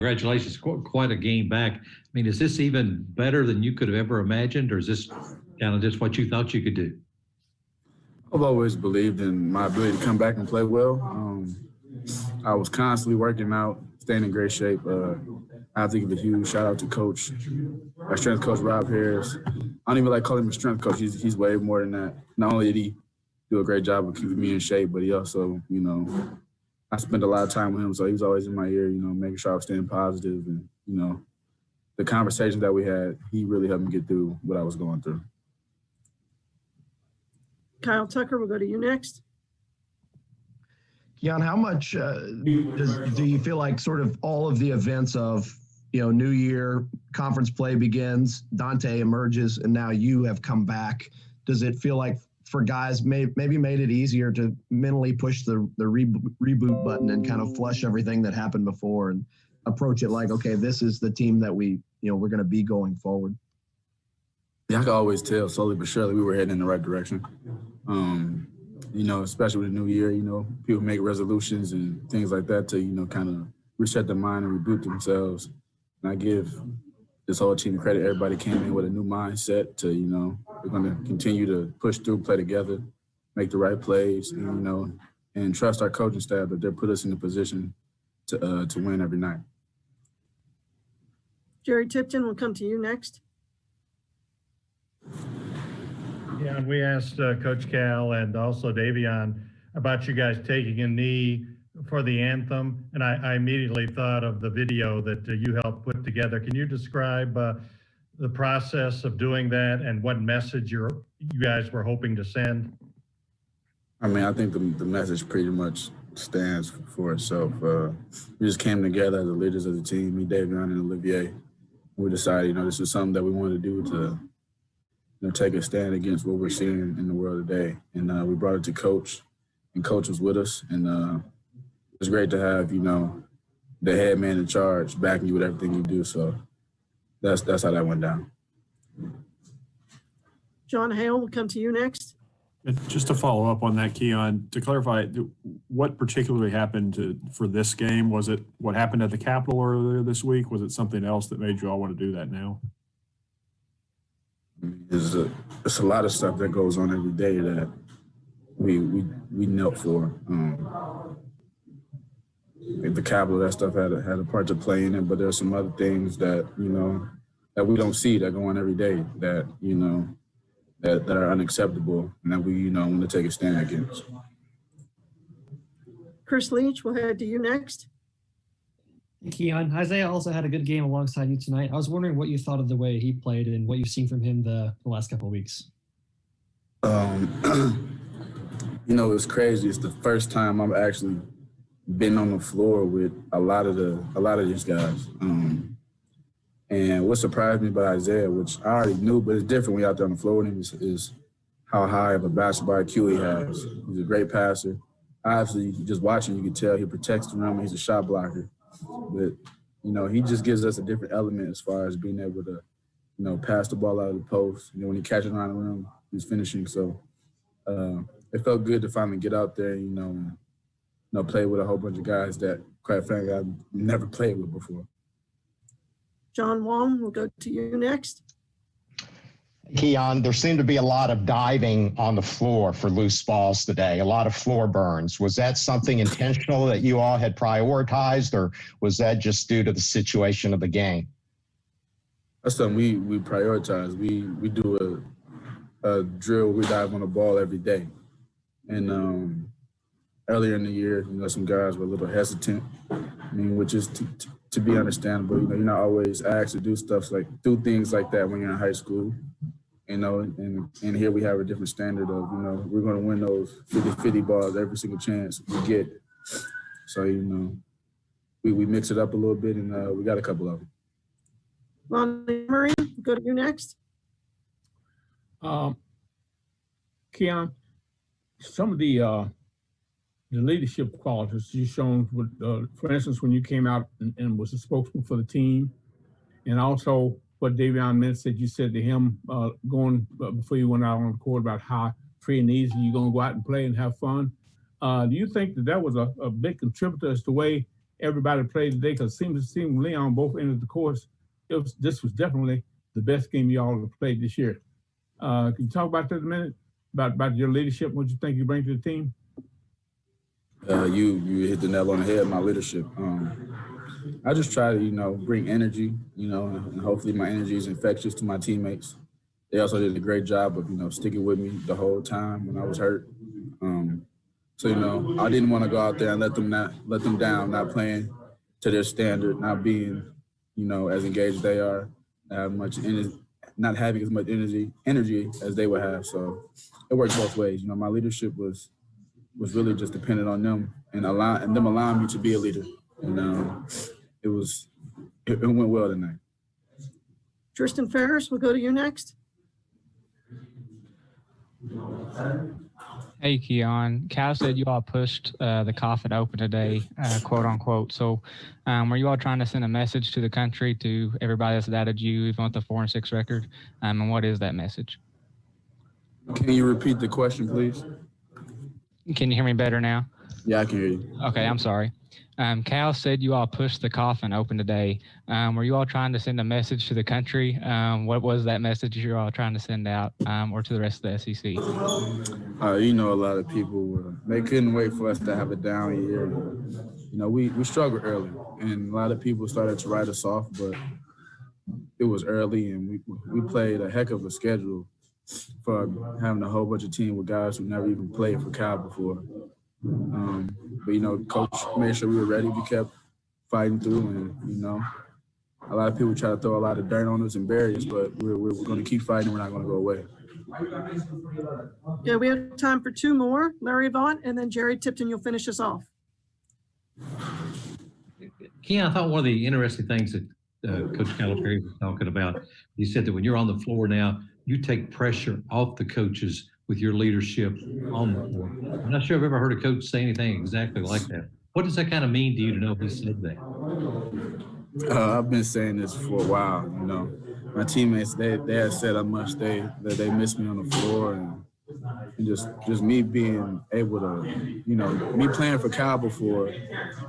Congratulations, quite a game back. I mean, is this even better than you could have ever imagined, or is this kind of just what you thought you could do? I've always believed in my ability to come back and play well. I was constantly working out, staying in great shape. I have to give a huge shout out to Coach, our strength coach, Rob Harris. I don't even like calling him a strength coach. He's way more than that. Not only did he do a great job of keeping me in shape, but he also, I spent a lot of time with him, so he was always in my ear, making sure I was staying positive. And, the conversations that we had, he really helped me get through what I was going through. Kyle Tucker, we'll go to you next. Keion, how much do you feel like sort of all of the events of, New Year, conference play begins, Dante emerges, and now you have come back? Does it feel like for guys maybe made it easier to mentally push the reboot button and kind of flush everything that happened before and approach it like, okay, this is the team that we're going to be going forward? Yeah, I could always tell slowly but surely we were heading in the right direction. Especially with the new year, people make resolutions and things like that to, kind of reset their mind and reboot themselves. And I give this whole team credit. Everybody came in with a new mindset to, we're going to continue to push through, play together, make the right plays, and trust our coaching staff that they put us in a position to win every night. Jerry Tipton, will come to you next. Yeah, and we asked Coach Cal and also Davion about you guys taking a knee for the anthem, and I immediately thought of the video that you helped put together. Can you describe the process of doing that and what message you guys were hoping to send? I mean, I think the message pretty much stands for itself. We just came together as the leaders of the team, me, Davion, and Olivier. We decided, this is something that we wanted to do to take a stand against what we're seeing in the world today. And we brought it to Coach, and Coach was with us. And it's great to have, the head man in charge backing you with everything you do. So that's how that went down. John Hale, will come to you next. Just to follow up on that, Keion, to clarify, what particularly happened for this game? Was it what happened at the Capitol earlier this week? Was it something else that made you all want to do that now? It's a lot of stuff that goes on every day that we knelt for. The Capitol, that stuff had a part to play in it, but there's some other things that that we don't see that go on every day that that are unacceptable and that we want to take a stand against. Chris Leach, we'll head to you next. Keion, Isaiah also had a good game alongside you tonight. I was wondering what you thought of the way he played and what you've seen from him the last couple of weeks. It's crazy. It's the first time I've actually been on the floor with a lot of these guys. And what surprised me about Isaiah, which I already knew, but it's different when you're out there on the floor with him, is how high of a basketball IQ he has. He's a great passer. Obviously, just watching, you can tell he protects the rim. He's a shot blocker. But, he just gives us a different element as far as being able to, pass the ball out of the post. When he catches around the rim, he's finishing. So it felt good to finally get out there, and play with a whole bunch of guys that, quite frankly, I've never played with before. John Wong, we'll go to you next. Keion, there seemed to be a lot of diving on the floor for loose balls today, a lot of floor burns. Was that something intentional that you all had prioritized, or was that just due to the situation of the game? That's something we prioritize. We do a drill, we dive on the ball every day. And earlier in the year, some guys were a little hesitant, which is to be understandable. You're not always asked to do things like that when you're in high school. And here we have a different standard of, we're going to win those 50-50 balls every single chance we get. So, we mix it up a little bit, and we got a couple of them. Lonnie Murray, go to you next. Keion, some of the leadership qualities you've shown, with, for instance, when you came out and was a spokesman for the team, and also what Davion said, you said to him going before you went out on the court about how free and easy you're going to go out and play and have fun. Do you think that was a big contributor as to the way everybody played today, because it seemed Leon on both ends of the course. This was definitely the best game y'all have played this year. Can you talk about that a minute? About your leadership, what you think you bring to the team? You hit the nail on the head, my leadership. I just try to, bring energy, and hopefully my energy is infectious to my teammates. They also did a great job of, sticking with me the whole time when I was hurt. So, I didn't want to go out there and let them down, not playing to their standard, not being, as engaged as they are, not having as much energy as they would have. So it worked both ways. My leadership was really just dependent on them and them allowing me to be a leader. And it went well tonight. Tristan Ferris, we'll go to you next. Hey, Keion. Cal said you all pushed the coffin open today, quote unquote. So were you all trying to send a message to the country, to everybody that's doubted you, even with the 4-6 record? And what is that message? Can you repeat the question, please? Can you hear me better now? Yeah, I can hear you. Okay, I'm sorry. Cal said you all pushed the coffin open today. Were you all trying to send a message to the country? What was that message you're all trying to send out, or to the rest of the SEC? A lot of people, they couldn't wait for us to have a down year. We struggled early, and a lot of people started to write us off, but it was early, and we played a heck of a schedule for having a whole bunch of team with guys who never even played for Cal before. But coach made sure we were ready. We kept fighting through, and a lot of people try to throw a lot of dirt on us and bury us, but we're going to keep fighting. We're not going to go away. Yeah, we have time for two more. Larry Vaught, and then Jerry Tipton, you'll finish us off. Keion, I thought one of the interesting things that Coach Calipari was talking about, he said that when you're on the floor now, you take pressure off the coaches with your leadership on the floor. I'm not sure I've ever heard a coach say anything exactly like that. What does that kind of mean to you to know he said that? I've been saying this for a while. My teammates, they had said how much that they miss me on the floor, and just me being able to, me playing for Cal before,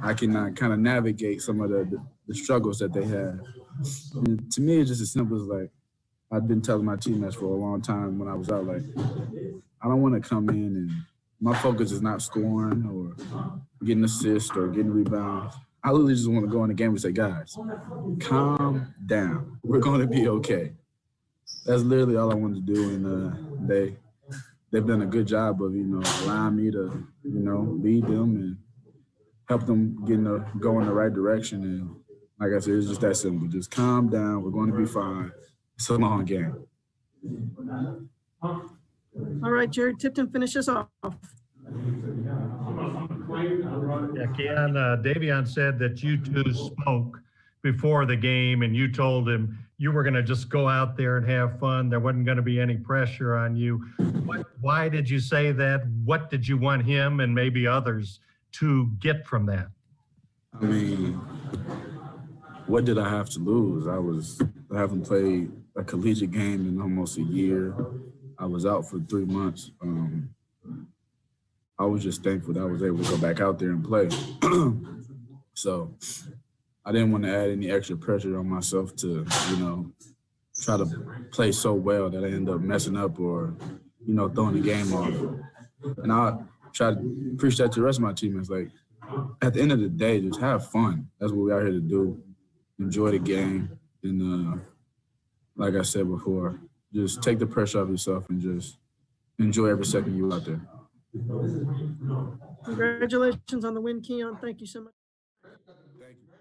I can kind of navigate some of the struggles that they have. And to me, it's just as simple as like, I've been telling my teammates for a long time when I was out, like, I don't want to come in and my focus is not scoring or getting assists or getting rebounds. I literally just want to go in the game and say, guys, calm down. We're going to be okay. That's literally all I wanted to do. And they've done a good job of, allowing me to, lead them and help them go in the right direction. And like I said, it's just that simple. Just calm down. We're going to be fine. It's a long game. All right, Jerry Tipton, finish us off. Yeah, Keion, Davion said that you two spoke before the game and you told him you were going to just go out there and have fun. There wasn't going to be any pressure on you. Why did you say that? What did you want him and maybe others to get from that? I mean, what did I have to lose? I haven't played a collegiate game in almost a year. I was out for 3 months. I was just thankful that I was able to go back out there and play. So I didn't want to add any extra pressure on myself to, try to play so well that I end up messing up or, throwing the game off. And I try to preach that to the rest of my teammates. Like, at the end of the day, just have fun. That's what we're out here to do. Enjoy the game. And like I said before, just take the pressure off yourself and just enjoy every second you're out there. Congratulations on the win, Keion. Thank you so much. Thank you.